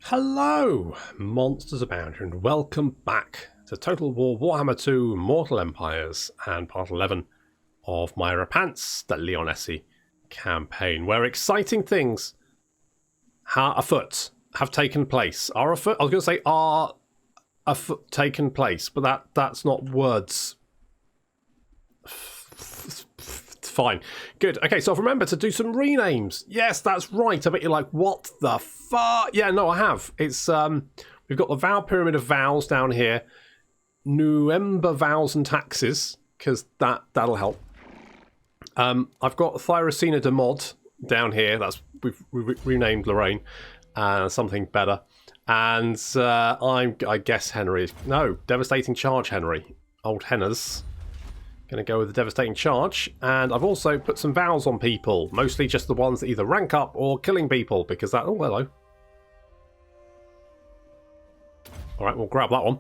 Hello, Monsters Abound, and welcome back to Total War Warhammer 2 Mortal Empires and part 11 of my Repanse de Lyonesse campaign, where exciting things afoot have taken place. I was going to say are afoot taken place, but that's not words. Fine. Good. Okay, so I've remembered to do some renames. Yes, that's right. I bet you're like, what the fuck? Yeah, no, I have. It's we've got the Vow Pyramid of Vows down here. November Vows and Taxes, because that'll help. I've got Thyracina de Modz down here. We've renamed Lorraine. Something better. And I guess Henry. No, Devastating Charge Henry. Old Henners. Going to go with the Devastating Charge, and I've also put some vows on people, mostly just the ones that either rank up or killing people, because that... Oh, hello. Alright, we'll grab that one.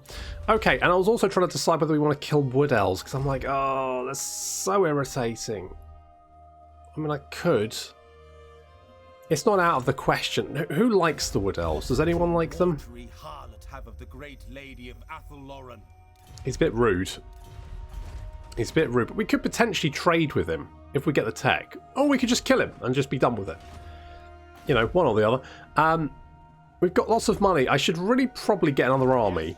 Okay, and I was also trying to decide whether we want to kill Wood Elves, because I'm like, oh, that's so irritating. I mean, I could. It's not out of the question. Who likes the Wood Elves? Does anyone like them? He's a bit rude. He's a bit rude, but we could potentially trade with him if we get the tech. Or we could just kill him and just be done with it. You know, one or the other. We've got lots of money. I should really probably get another army.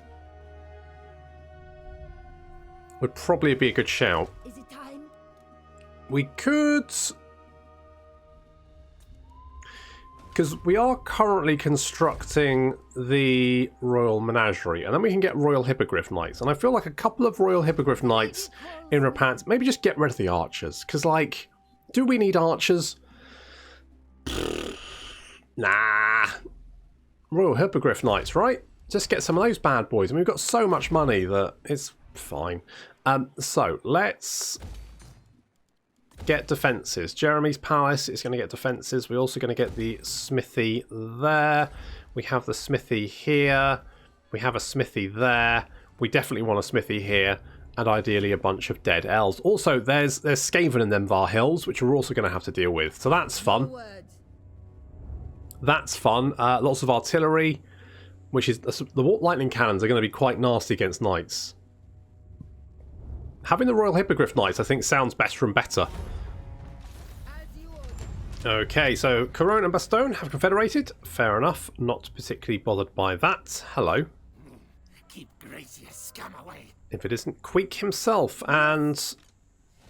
Would probably be a good shout. Is it time? We could... Because we are currently constructing the Royal Menagerie, and then we can get Royal Hippogriff Knights. And I feel like a couple of Royal Hippogriff Knights in Repanse, maybe just get rid of the archers. Because, like, do we need archers? Nah. Royal Hippogriff Knights, right? Just get some of those bad boys. And we've got so much money that it's fine. So, let's... get defences. Jeremy's Palace is going to get defences. We're also going to get the smithy there. We have the smithy here. We have a smithy there. We definitely want a smithy here. And ideally a bunch of dead elves. Also, there's Skaven in them Var Hills, which we're also going to have to deal with. So that's fun. That's fun. Lots of artillery, which is... The warp lightning cannons are going to be quite nasty against knights. Having the Royal Hippogriff Knights, I think, sounds better and better. Okay, so Corone and Bastogne have confederated. Fair enough. Not particularly bothered by that. Hello. Keep Gracious scum away. If it isn't Queek himself, and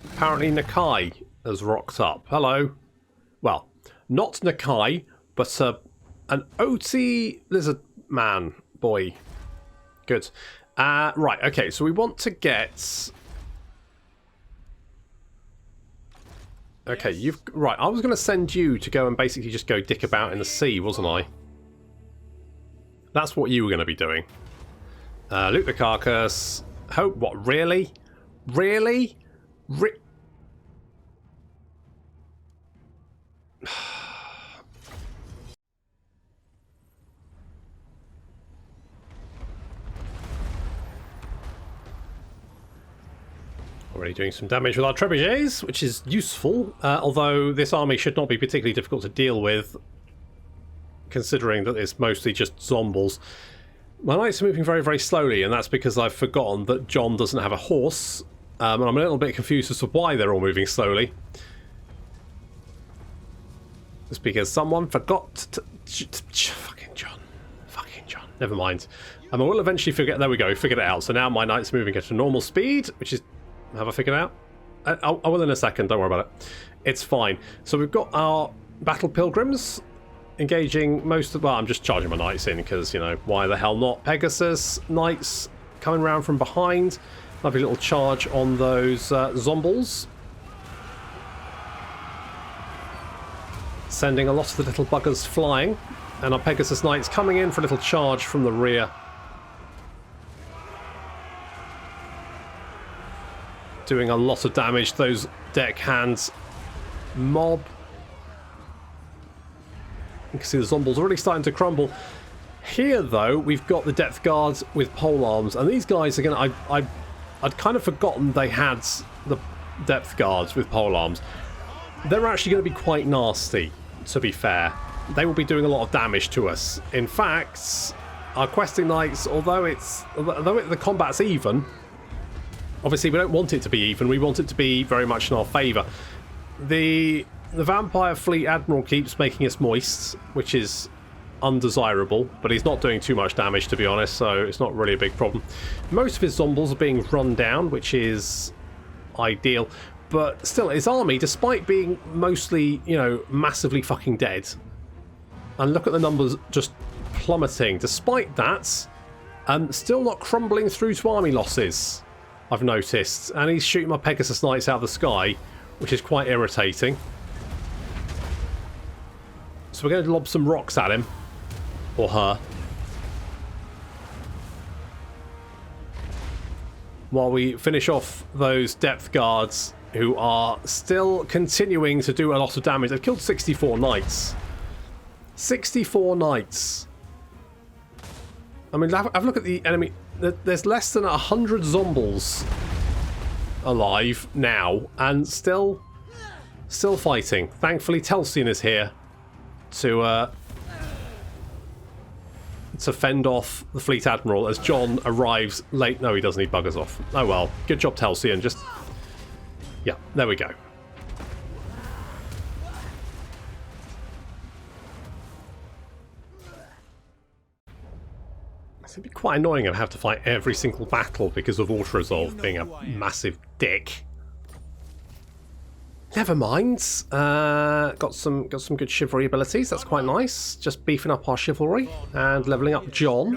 apparently Nakai has rocked up. Hello. Well, not Nakai, but an OT lizard man boy. Good. Right, okay, so we want to get... Okay, you've... Right, I was going to send you to go and basically just go dick about in the sea, wasn't I? That's what you were going to be doing. Loot the carcass. Hope... What, really? Really? Already doing some damage with our trebuchets, which is useful, although this army should not be particularly difficult to deal with, considering that it's mostly just zombles. My knights are moving very, very slowly, and that's because I've forgotten that John doesn't have a horse, and I'm a little bit confused as to why they're all moving slowly. It's because someone forgot to... Fucking John. Fucking John. Never mind. I will eventually figure... There we go, figured it out. So now my knight's moving at a normal speed, which is... Have I figured it out? I will in a second, don't worry about it. It's fine. So we've got our battle pilgrims engaging most of... Well, I'm just charging my knights in because, you know, why the hell not? Pegasus knights coming around from behind. Lovely little charge on those zombles. Sending a lot of the little buggers flying. And our Pegasus knights coming in for a little charge from the rear. Doing a lot of damage to those deckhands. Mob. You can see the zombies already starting to crumble. Here, though, we've got the depth guards with polearms, and these guys are going to... I'd kind of forgotten they had the depth guards with polearms. They're actually going to be quite nasty, to be fair. they will be doing a lot of damage to us. In fact, our questing knights, although the combat's even, obviously we don't want it to be even, we want it to be very much in our favour. The Vampire Fleet Admiral keeps making us moist, which is undesirable, but he's not doing too much damage, to be honest, so it's not really a big problem. Most of his zombies are being run down, which is ideal, but still, his army, despite being mostly, you know, massively fucking dead, and look at the numbers just plummeting, despite that, still not crumbling through to army losses, I've noticed, and he's shooting my Pegasus Knights out of the sky, which is quite irritating. So we're going to lob some rocks at him, or her, while we finish off those depth guards who are still continuing to do a lot of damage. They've killed 64 knights. 64 knights. I mean, have a look at the enemy. There's less than 100 zombies alive now, and still fighting. Thankfully, Telsian is here to fend off the Fleet Admiral as John arrives late. No, he doesn't. He buggers off. Oh well. Good job, Telsian. Just... yeah, there we go. It's going to be quite annoying to have to fight every single battle because of auto-resolve being a massive dick. Never mind. Got some good chivalry abilities. That's quite nice. Just beefing up our chivalry and leveling up John,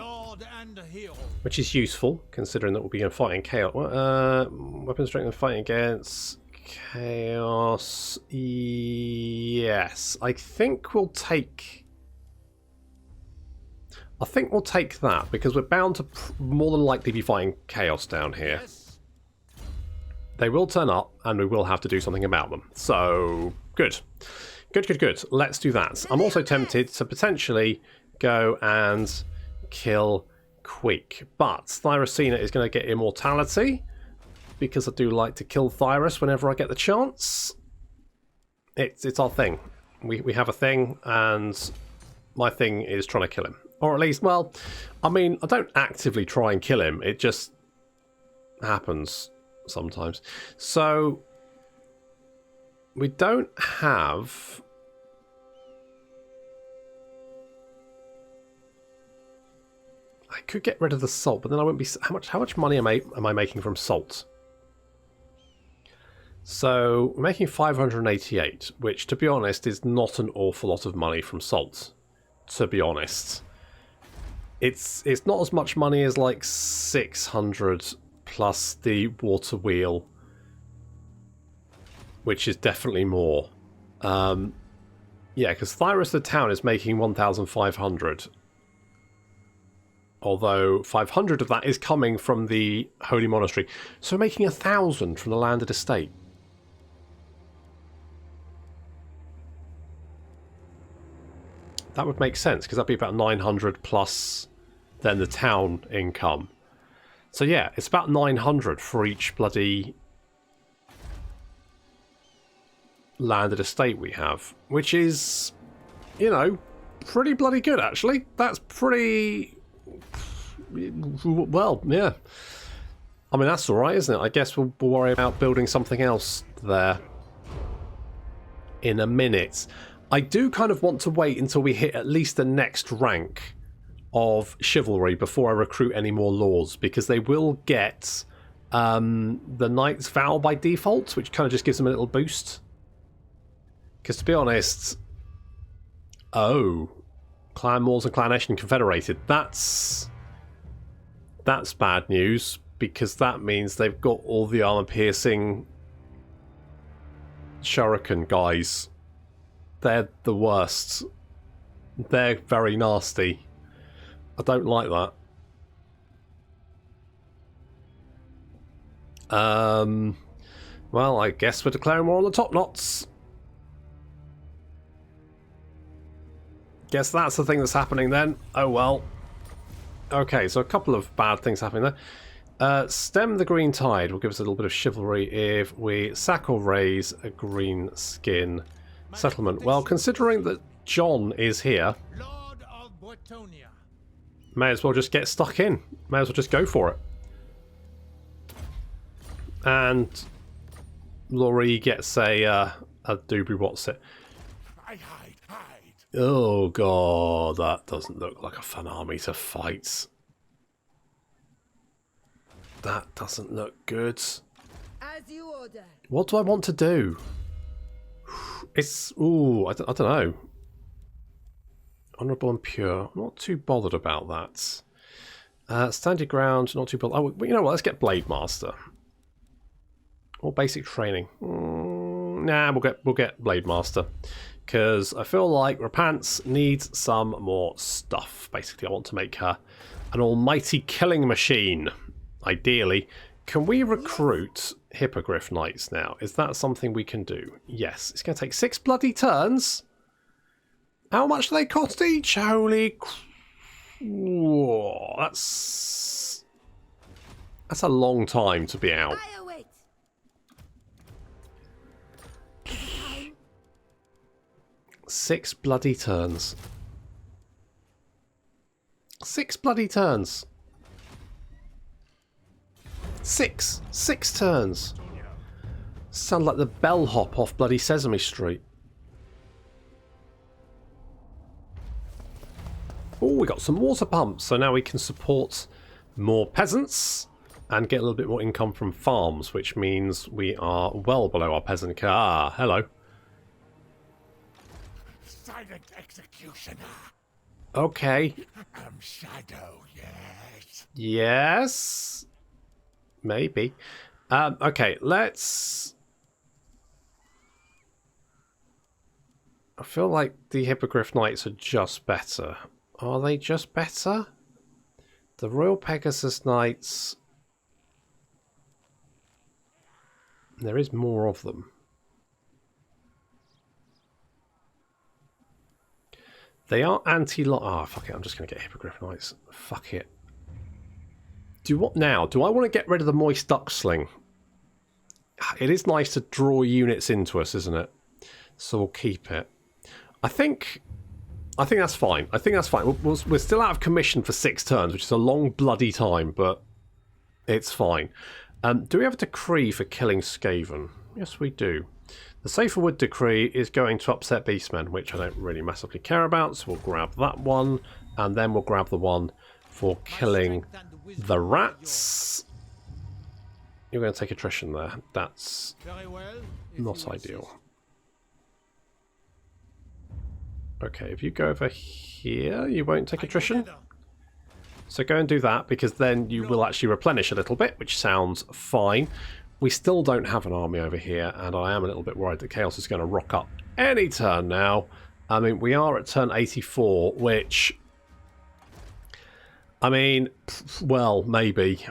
which is useful considering that we'll be fighting chaos. Weapon strength and fighting against chaos. Yes, I think we'll take that because we're bound to more than likely be fighting chaos down here. They will turn up, and we will have to do something about them. So, good. Good. Let's do that. I'm also tempted to potentially go and kill Queek. But Thyracina is going to get immortality, because I do like to kill Thyrus whenever I get the chance. It's our thing. We have a thing, and my thing is trying to kill him. Or at least, well, I mean, I don't actively try and kill him. It just happens sometimes. So we don't have I could get rid of the salt, but then I wouldn't be how much money am I making from salt? So we're making 588, which to be honest is not an awful lot of money from salt, to be honest. It's not as much money as like 600 plus the water wheel, which is definitely more. Yeah, because Thyrus the town is making 1,500. Although 500 of that is coming from the Holy Monastery. So we're making 1,000 from the landed estate. That would make sense, because that'd be about 900 plus then the town income. So yeah, it's about 900 for each bloody landed estate we have, which is, you know, pretty bloody good actually. That's pretty... well, yeah. I mean, that's alright, isn't it? I guess we'll worry about building something else there in a minute. I do kind of want to wait until we hit at least the next rank of chivalry before I recruit any more lords, because they will get the Knight's Vow by default, which kind of just gives them a little boost. Because to be honest... oh... Clan Wars and Clan Eshin Confederated. That's bad news, because that means they've got all the armor-piercing shuriken guys. They're the worst. They're very nasty. I don't like that. Well, I guess we're declaring war on the top knots. Guess that's the thing that's happening then. Oh well. Okay, so a couple of bad things happening there. Stem the green tide will give us a little bit of chivalry if we sack or raise a green skin settlement. Well, considering that John is here, Lord of Bretonia. may as well just get stuck in. May as well just go for it. And Laurie gets a doobie what's it. I hide. Oh god, that doesn't look like a fun army to fight. That doesn't look good. As you order. What do I want to do? It's... ooh, I don't know. Honourable and pure. Not too bothered about that. Stand your ground, not too bothered. Oh, you know what, let's get Blade Master. Or basic training. Nah, we'll get Blade Master. Because I feel like Repanse needs some more stuff. Basically, I want to make her an almighty killing machine. Ideally. Can we recruit Hippogriff Knights now? Is that something we can do? Yes. It's going to take 6 bloody turns. How much do they cost each? Holy... whoa, that's a long time to be out. I await. 6 bloody turns. 6 bloody turns. 6 turns. Sound like the bellhop off bloody Sesame Street. Oh, we got some water pumps, so now we can support more peasants and get a little bit more income from farms, which means we are well below our peasant care. Ah, hello. Silent executioner. Okay. Shadow, yes. Yes. Maybe. Okay, let's... I feel like the Hippogriff Knights are just better. Are they just better? The Royal Pegasus Knights... there is more of them. They are anti-lock... ah, fuck it, I'm just going to get Hippogriff Knights. Fuck it. Do what now? Do I want to get rid of the Moist Duck Sling? It is nice to draw units into us, isn't it? So we'll keep it. I think that's fine. I think that's fine. We're still out of commission for 6 turns, which is a long bloody time, but it's fine. Do we have a decree for killing Skaven? Yes, we do. The Saferwood decree is going to upset Beastmen, which I don't really massively care about, so we'll grab that one, and then we'll grab the one for killing the rats. You're going to take attrition there. That's not ideal. Okay, if you go over here, you won't take attrition. So go and do that, because then you will actually replenish a little bit, which sounds fine. We still don't have an army over here, and I am a little bit worried that Chaos is going to rock up any turn now. I mean, we are at turn 84, which... I mean, well, maybe.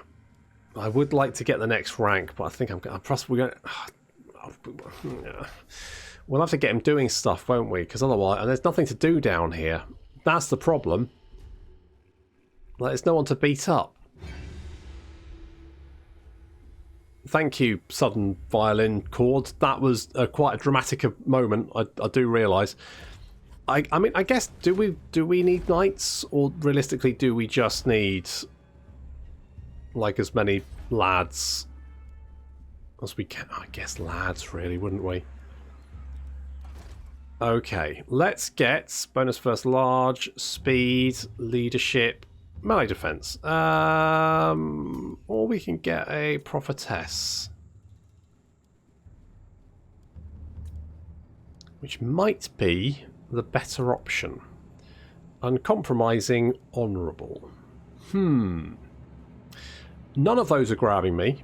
I would like to get the next rank, but I think I'm possibly going to... we'll have to get him doing stuff, won't we? Because otherwise... and there's nothing to do down here. That's the problem. Like, there's no one to beat up. Thank you, Southern Violin Chord. That was quite a dramatic moment, I do realise. I mean, I guess, do we need knights? Or realistically, do we just need, like, as many lads as we can? I guess lads, really, wouldn't we? Okay, let's get bonus first large, speed, leadership, melee defense. Or we can get a prophetess, which might be the better option. Uncompromising, honourable. None of those are grabbing me.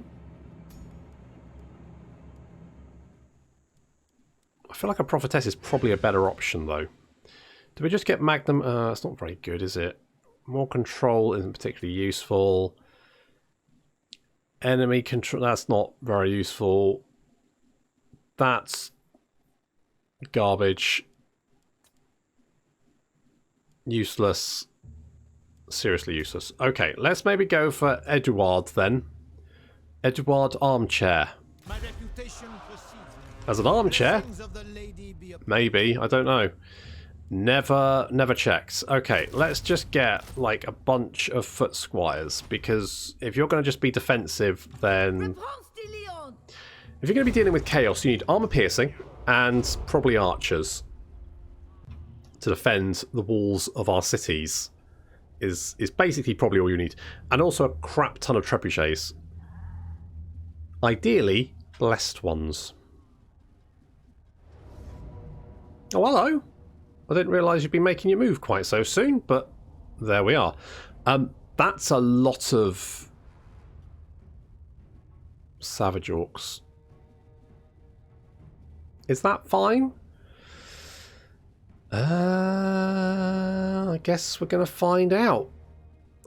I feel like a prophetess is probably a better option, though. Do we just get Magnum? It's not very good, is it? More control isn't particularly useful. Enemy control, that's not very useful. That's garbage. Useless. Seriously useless. Okay, let's maybe go for Eduard then. Eduard Armchair. As an armchair? Maybe, I don't know. Never checked. Okay, let's just get like a bunch of foot squires, because if you're going to just be defensive, then Repanse de Lyonesse. if you're going to be dealing with chaos, you need armor piercing and probably archers to defend the walls of our cities. Is basically probably all you need, and also a crap ton of trebuchets. Ideally, blessed ones. Oh, hello. I didn't realise you'd be making your move quite so soon, but there we are. That's a lot of savage orcs. Is that fine? I guess we're going to find out.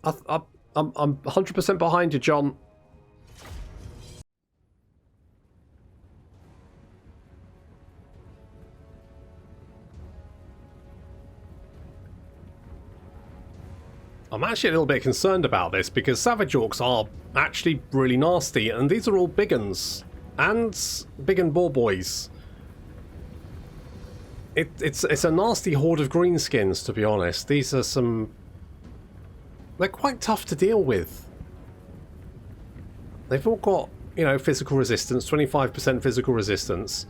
I'm 100% behind you, John. I'm actually a little bit concerned about this because savage orcs are actually really nasty, and these are all big uns and big and boar boys. It's a nasty horde of greenskins, to be honest. These are some... They're quite tough to deal with. They've all got, you know, physical resistance, 25% physical resistance.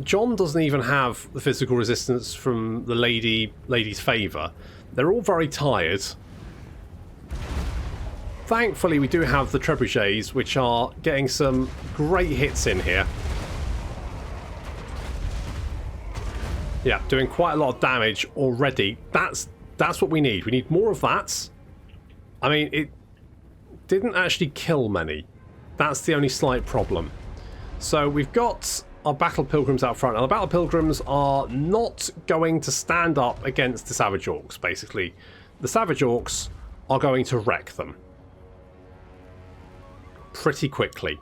John doesn't even have the physical resistance from the lady's favour. They're all very tired. Thankfully, we do have the trebuchets, which are getting some great hits in here. Yeah, doing quite a lot of damage already. That's what we need. We need more of that. I mean, it didn't actually kill many. That's the only slight problem. So we've got our battle pilgrims out front. Now, the battle pilgrims are not going to stand up against the savage orcs, basically. The savage orcs are going to wreck them pretty quickly.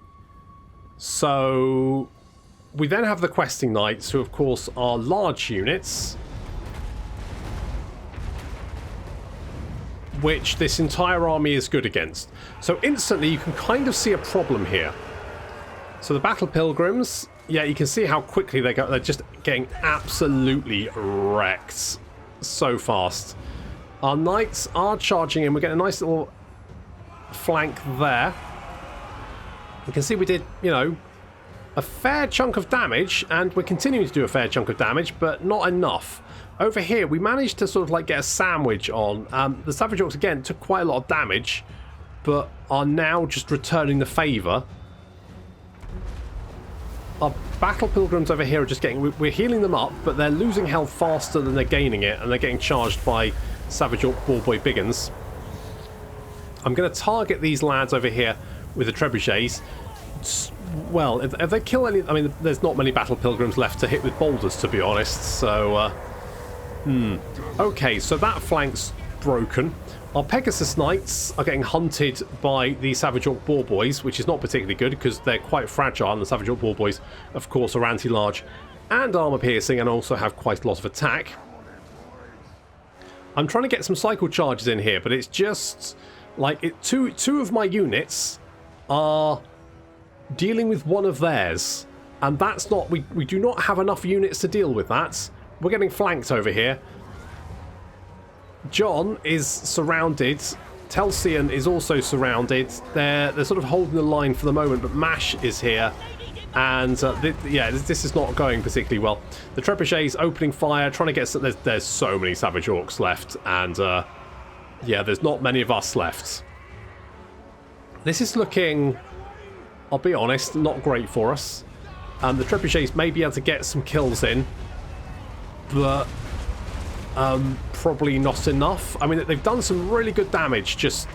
So we then have the questing knights, who of course are large units, which this entire army is good against. So instantly you can kind of see a problem here. So the battle pilgrims, yeah, you can see how quickly they go. They're just getting absolutely wrecked so fast. Our knights are charging in. We're getting a nice little flank there. You can see we did, you know, a fair chunk of damage, and we're continuing to do a fair chunk of damage, but not enough. Over here, we managed to sort of like get a sandwich on. The savage orcs, again, took quite a lot of damage, but are now just returning the favour. Our battle pilgrims over here are just getting... We're healing them up, but they're losing health faster than they're gaining it, and they're getting charged by savage orc ball boy biggins. I'm going to target these lads over here with the trebuchets. Well, if they kill any... I mean, there's not many battle pilgrims left to hit with boulders, to be honest, so... Okay, so that flank's broken. Our Pegasus Knights are getting hunted by the Savage Orc Boar Boys, which is not particularly good because they're quite fragile, and the Savage Orc Boar Boys, of course, are anti-large and armor-piercing and also have quite a lot of attack. I'm trying to get some cycle charges in here, but it's just... like, two of my units are dealing with one of theirs, and that's not... We do not have enough units to deal with that. We're getting flanked over here. John is surrounded. Telsian is also surrounded. They're sort of holding the line for the moment, but Mash is here. And yeah, this is not going particularly well. The trebuchets opening fire, trying to get... There's so many savage orcs left, and yeah, there's not many of us left. This is looking, I'll be honest, not great for us. The trebuchets may be able to get some kills in, but probably not enough. I mean, they've done some really good damage, just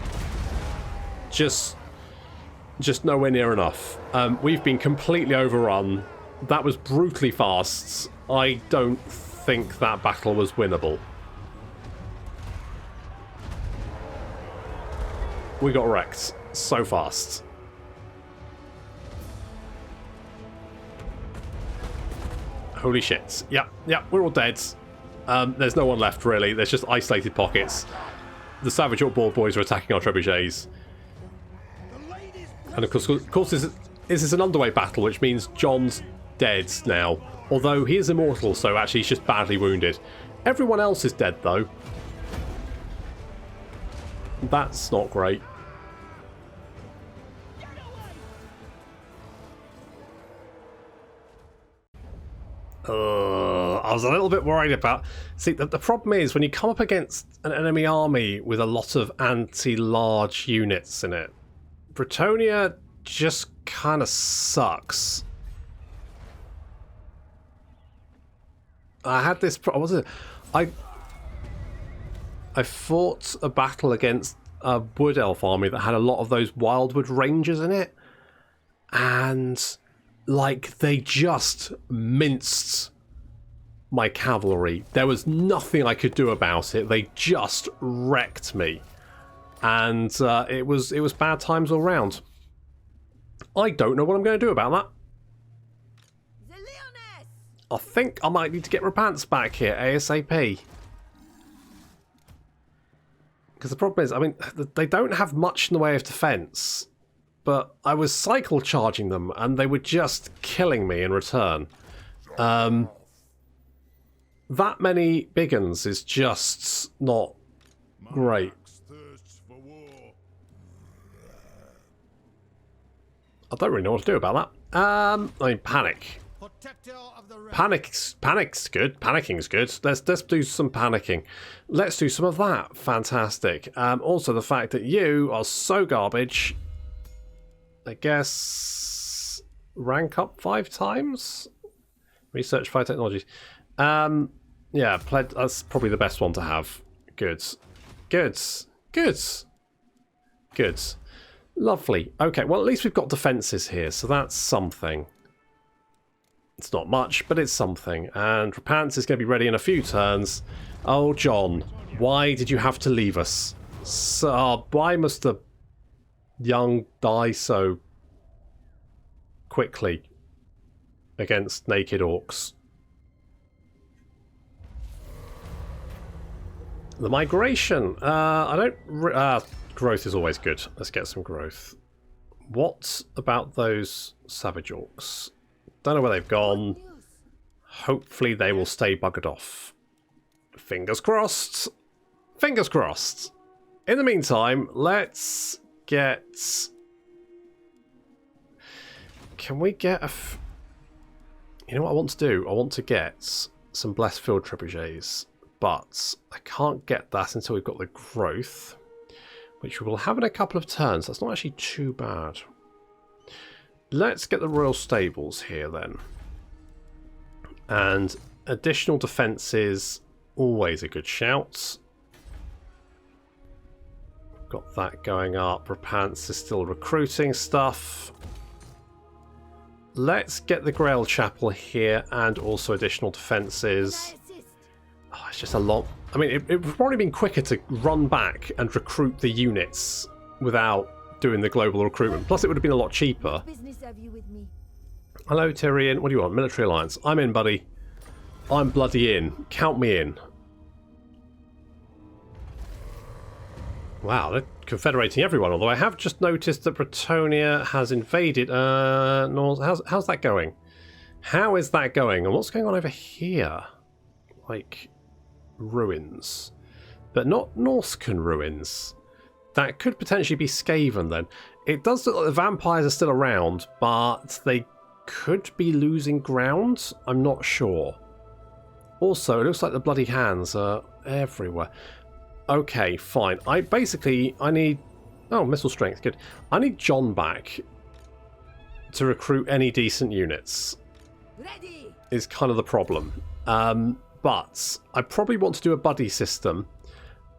nowhere near enough. We've been completely overrun. That was brutally fast. I don't think that battle was winnable. We got wrecked so fast. Holy shit. Yep, we're all dead. There's no one left, really. There's just isolated pockets. The Savage Orc Boar Boys are attacking our trebuchets. And of course this is an underweight battle, which means John's dead now. Although he is immortal, so actually he's just badly wounded. Everyone else is dead, though. That's not great. I was a little bit worried about... See, the problem is when you come up against an enemy army with a lot of anti-large units in it, Bretonnia just kind of sucks. I had this... What was it? I fought a battle against a Wood Elf army that had a lot of those Wildwood Rangers in it, and like they just minced my cavalry. There was nothing I could do about it. They just wrecked me, and it was bad times all round. I don't know what I'm going to do about that. The Lyonesse! I think I might need to get Repanse back here ASAP. Because the problem is, I mean, they don't have much in the way of defense, but I was cycle charging them and they were just killing me in return. That many big uns is just not great. I don't really know what to do about that. I mean, panic. Panic's good. Panicking's good. Let's do some panicking. Let's do some of that. Fantastic. Also, the fact that you are so garbage. I guess rank up 5 times. Research 5 technologies. Yeah, that's probably the best one to have. Good. Lovely. Okay, well, at least we've got defences here, so that's something. It's not much, but it's something. And Repanse is going to be ready in a few turns. Oh, John, why did you have to leave us? So, why must the young die so quickly against naked orcs? The migration. Growth is always good. Let's get some growth. What about those savage orcs? Don't know where they've gone. Hopefully they will stay buggered off. Fingers crossed. Fingers crossed. In the meantime, let's get... Can we get a... You know what I want to do? I want to get some Blessed Field Trebuchets. But I can't get that until we've got the growth, which we will have in a couple of turns. That's not actually too bad. Let's get the Royal Stables here then. And additional defences, always a good shout. Got that going up. Repanse is still recruiting stuff. Let's get the Grail Chapel here and also additional defences. Oh, it's just a lot. I mean, it would probably been quicker to run back and recruit the units without doing the global recruitment. Plus, it would have been a lot cheaper. Hello, Tyrion. What do you want? Military alliance. I'm in, buddy. I'm bloody in. Count me in. Wow, they're confederating everyone. Although I have just noticed that Bretonnia has invaded. How's that going? How is that going? And what's going on over here? Like ruins, but not Norscan ruins. That could potentially be Skaven then. It does look like the vampires are still around, but they could be losing ground. I'm not sure. Also, it looks like the bloody hands are everywhere. Okay, fine. I need... Oh, missile strength, good. I need John back to recruit any decent units. Ready. Is kind of the problem. But I probably want to do a buddy system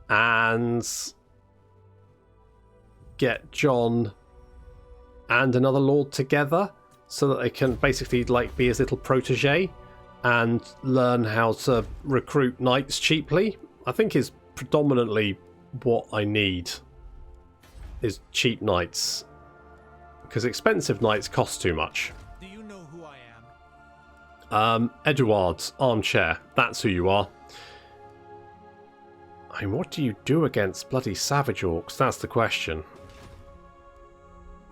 and get John and another lord together so that they can basically like be his little protege and learn how to recruit knights cheaply. I think is predominantly what I need is cheap knights, because expensive knights cost too much. Do you know who I am? Eduard's armchair. That's who you are. I mean, what do you do against bloody savage orcs? That's the question.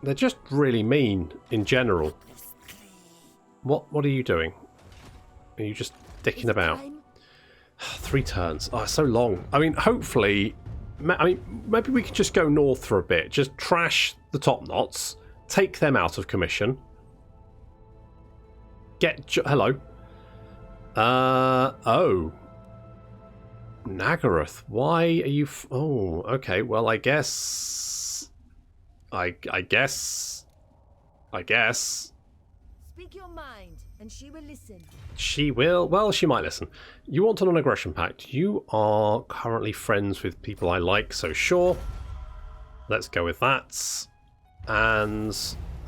They're just really mean in general. What are you doing? Are you just dicking about? 3 turns. Oh, it's so long. I mean, hopefully... maybe we could just go north for a bit. Just trash the top knots. Take them out of commission. Hello. Oh. Nagaroth, why are you... oh, okay. Well, I guess... I guess... Speak your mind, and she will listen. She will... well, she might listen. You want a non-aggression pact. You are currently friends with people I like, so sure. Let's go with that. And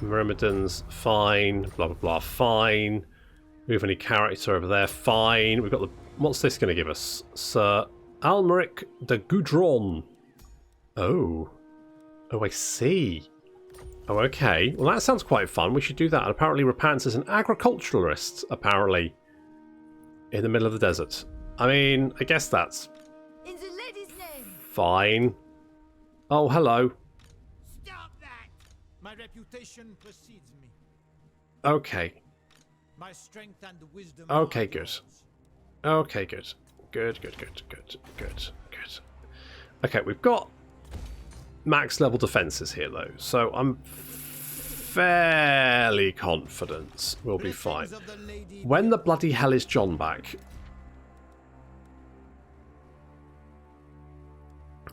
Myrmidon's fine. Blah, blah, blah. Fine. Move any character over there. Fine. We've got the... what's this going to give us? Sir Almeric de Goudron. Oh. Oh, I see. Oh, okay. Well, that sounds quite fun. We should do that. And apparently Repanse is an agriculturalist, apparently. In the middle of the desert. I mean, I guess that's... in the lady's name. fine. Oh, hello. Stop that! My reputation precedes me. Okay. My strength and wisdom. Okay, are good. yours. Okay, good. Good. Okay, we've got max level defenses here, though. So I'm fairly confident we'll be fine. Blessings of the lady When the bloody hell is John back?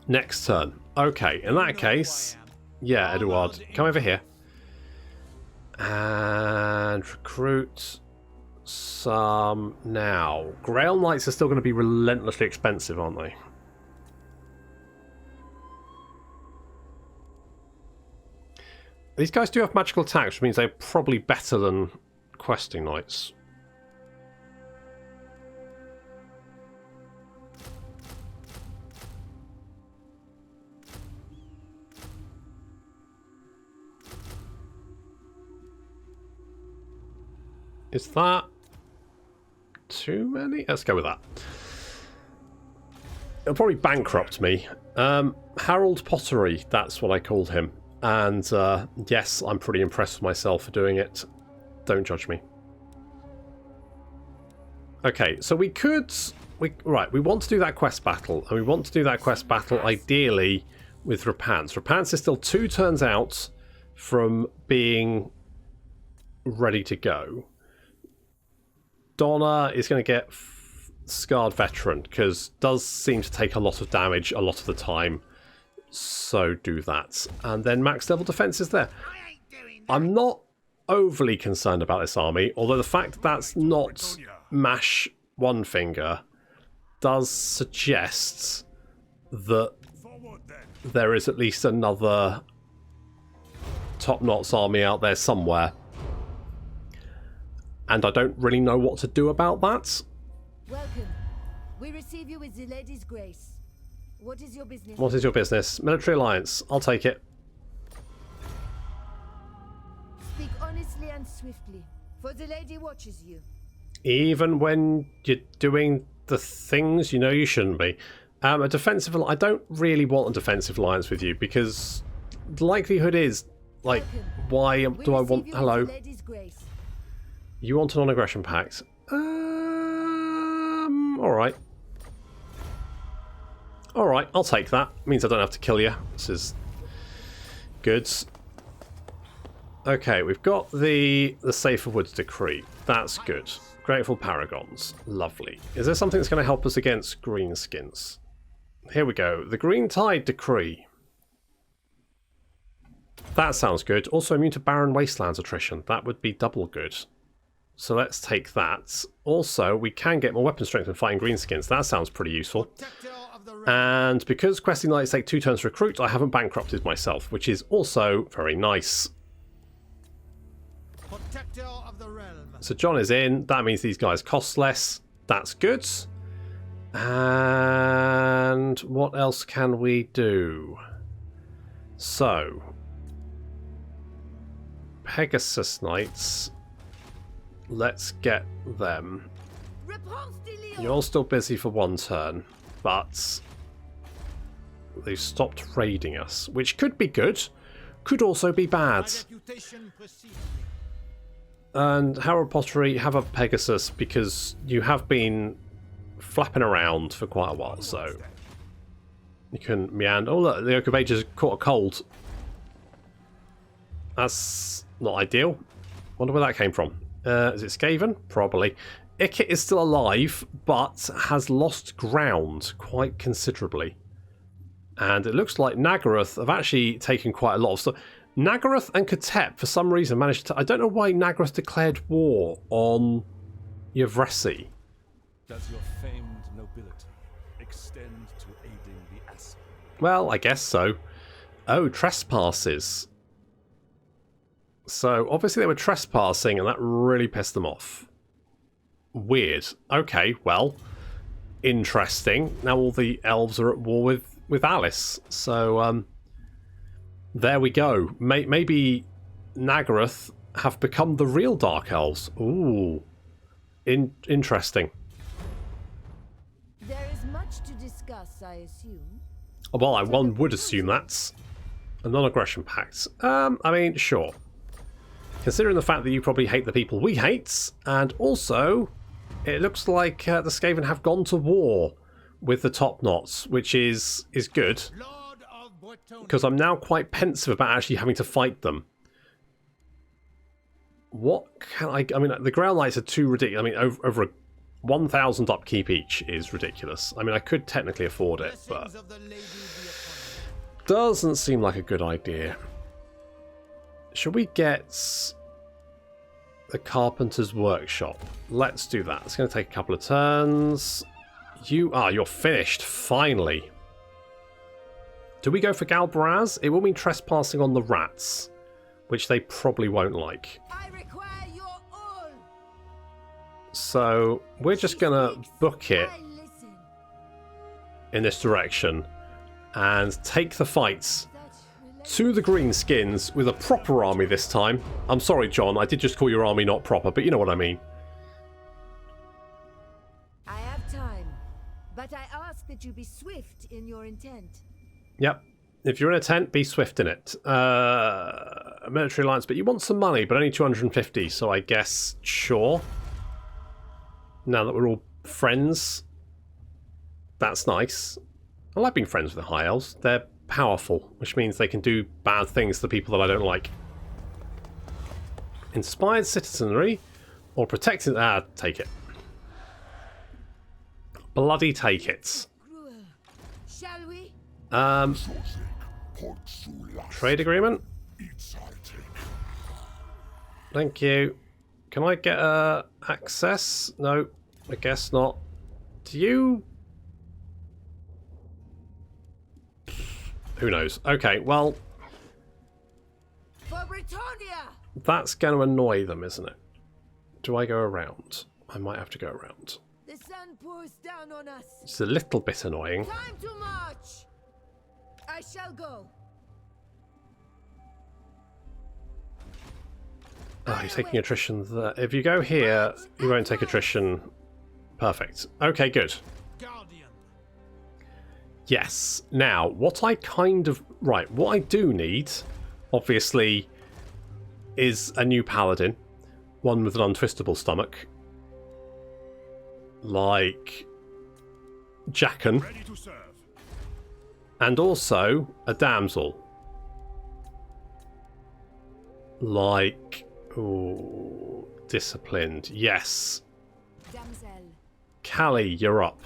Next turn. Okay, in that case... yeah, Eduard, come over here. And recruit some now. Grail Knights are still going to be relentlessly expensive, aren't they? These guys do have magical attacks, which means they're probably better than questing knights. Is that too many? Let's go with that. It'll probably bankrupt me. Harold Pottery, that's what I called him. And yes, I'm pretty impressed with myself for doing it. Don't judge me. Okay, so we could... we want to do that quest battle. And we want to do that quest battle ideally with Repanse. Repanse is still 2 turns out from being ready to go. Donna is going to get Scarred Veteran, because does seem to take a lot of damage a lot of the time. So do that. And then max level defense is there. I'm not overly concerned about this army, although the fact that that's not mash one finger does suggest that there is at least another top knots army out there somewhere. And I don't really know what to do about that. Welcome. We receive you with the lady's grace. What is your business? What is your business? Military alliance. I'll take it. Speak honestly and swiftly, for the lady watches you. Even when you're doing the things you know you shouldn't be. A defensive... I don't really want a defensive alliance with you, because the likelihood is, like, why do I want... hello? You want a non-aggression pact? Alright. Alright, I'll take that. Means I don't have to kill you. This is good. Okay, we've got the Safer Woods Decree. That's good. Grateful Paragons. Lovely. Is there something that's going to help us against greenskins? Here we go. The Green Tide Decree. That sounds good. Also immune to Barren Wastelands attrition. That would be double good. So let's take that. Also, we can get more weapon strength when fighting greenskins. That sounds pretty useful. And because questing knights take 2 turns to recruit, I haven't bankrupted myself, which is also very nice. So John is in. That means these guys cost less. That's good. And what else can we do? So, Pegasus Knights. Let's get them. Repanse de Lyonesse. You're still busy for 1 turn, but they've stopped raiding us, which could be good, could also be bad. And Harold Pottery, have a Pegasus, because you have been flapping around for quite a while, so you can meander. Oh look, the Oak of Ages caught a cold. That's not ideal. Wonder where that came from. Is it Skaven? Probably. Ikit is still alive, but has lost ground quite considerably. And it looks like Nagaroth have actually taken quite a lot of stuff. Nagaroth and Katep, for some reason, managed to... I don't know why Nagaroth declared war on Yavresi. Does your famed nobility extend to aiding the asset? Well, I guess so. Oh, trespasses. So, obviously they were trespassing, and that really pissed them off. Weird. Okay, well, interesting. Now all the elves are at war with Alice. So, there we go. Maybe Nagaroth have become the real Dark Elves. Ooh. Interesting. There is much to discuss, I assume. Well, one would assume that's a non-aggression pact. I mean, sure. Considering the fact that you probably hate the people we hate, and also it looks like the Skaven have gone to war with the Top Knots, which is good, because I'm now quite pensive about actually having to fight them. What can I mean, the Ground Lights are too ridiculous. I mean, over 1,000 upkeep each is ridiculous. I mean, I could technically afford it, but doesn't seem like a good idea. Should we get the Carpenter's Workshop? Let's do that. It's going to take a couple of turns. You're finished, finally. Do we go for Galbaraz? It will mean trespassing on the rats, which they probably won't like. I require your all. So we're just going to book it in this direction and take the fights to the Greenskins with a proper army this time. I'm sorry, John, I did just call your army not proper, but you know what I mean. I have time, but I ask that you be swift in your intent. Yep. If you're in a tent, be swift in it. A military alliance, but you want some money, but only 250, so I guess, sure. Now that we're all friends, that's nice. I like being friends with the High Elves. They're powerful, which means they can do bad things to people that I don't like. Inspired citizenry or protected... take it. Bloody take it. Shall we? Trade agreement? Thank you. Can I get access? No, I guess not. Do you... Who knows? Okay, well... For Britannia! That's going to annoy them, isn't it? Do I go around? I might have to go around. The sun pours down on us. It's a little bit annoying. Time to march! I shall go. Oh, you're taking attrition there. If you go here, you won't take attrition. Perfect. Okay, good. Guardian. Yes. Now, what I kind of... Right, what I do need, obviously, is a new paladin. One with an untwistable stomach. Like... Jackan. Ready to serve. And also, a damsel. Like... Ooh, disciplined. Yes. Damsel. Callie, you're up.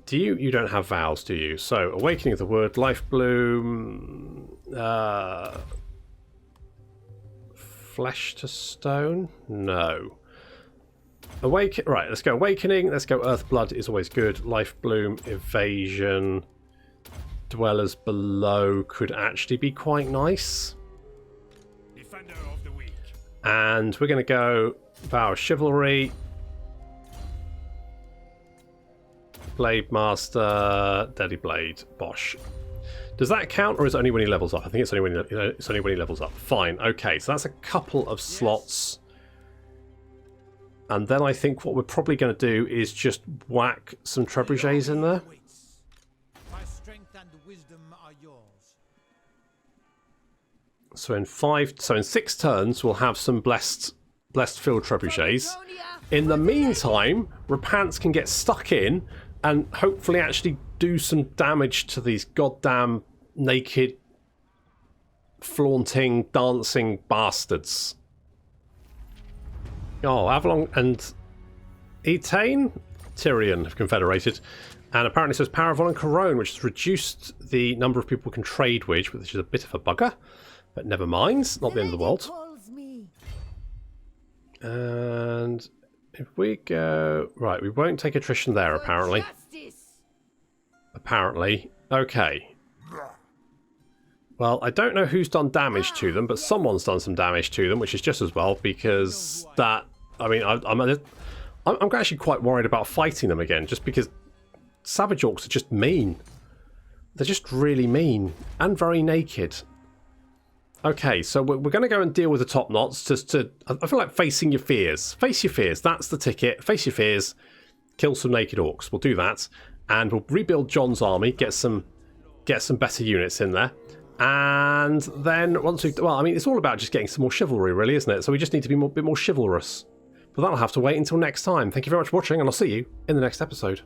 Do you... You don't have vows, do you? So, Awakening of the Wood, Life Bloom... Flesh to Stone? No. Awaken... Right, let's go Awakening. Let's go Earthblood is always good. Life Bloom, Evasion... Dwellers Below could actually be quite nice. Defender of the weak. And we're going to go Vow of Chivalry. Blade Master, Deadly Blade, Bosh. Does that count, or is it only when he levels up? I think it's only when he levels up. Fine, okay, so that's a couple of slots. And then I think what we're probably going to do is just whack some trebuchets in there. My strength and wisdom are yours. So in 6 turns, we'll have some blessed blessed field trebuchets. In the meantime, Repanse can get stuck in and hopefully actually do some damage to these goddamn naked, flaunting, dancing bastards. Oh, Avalon and Etain? Tyrion have confederated. And apparently it says Paravon and Corone, which has reduced the number of people we can trade with, which is a bit of a bugger. But never mind, not the end of the world. And if we go... Right, we won't take attrition there, apparently. Apparently. Okay. Well, I don't know who's done damage to them, but someone's done some damage to them, which is just as well, because that... I mean, I'm actually quite worried about fighting them again, just because Savage Orcs are just mean. They're just really mean, and very naked. Okay, so we're going to go and deal with the top knots. I feel like facing your fears. Face your fears. That's the ticket. Face your fears. Kill some naked orcs. We'll do that, and we'll rebuild John's army. Get some better units in there, and then once we, well, I mean, it's all about just getting some more chivalry, really, isn't it? So we just need to be a bit more chivalrous. But that'll have to wait until next time. Thank you very much for watching, and I'll see you in the next episode.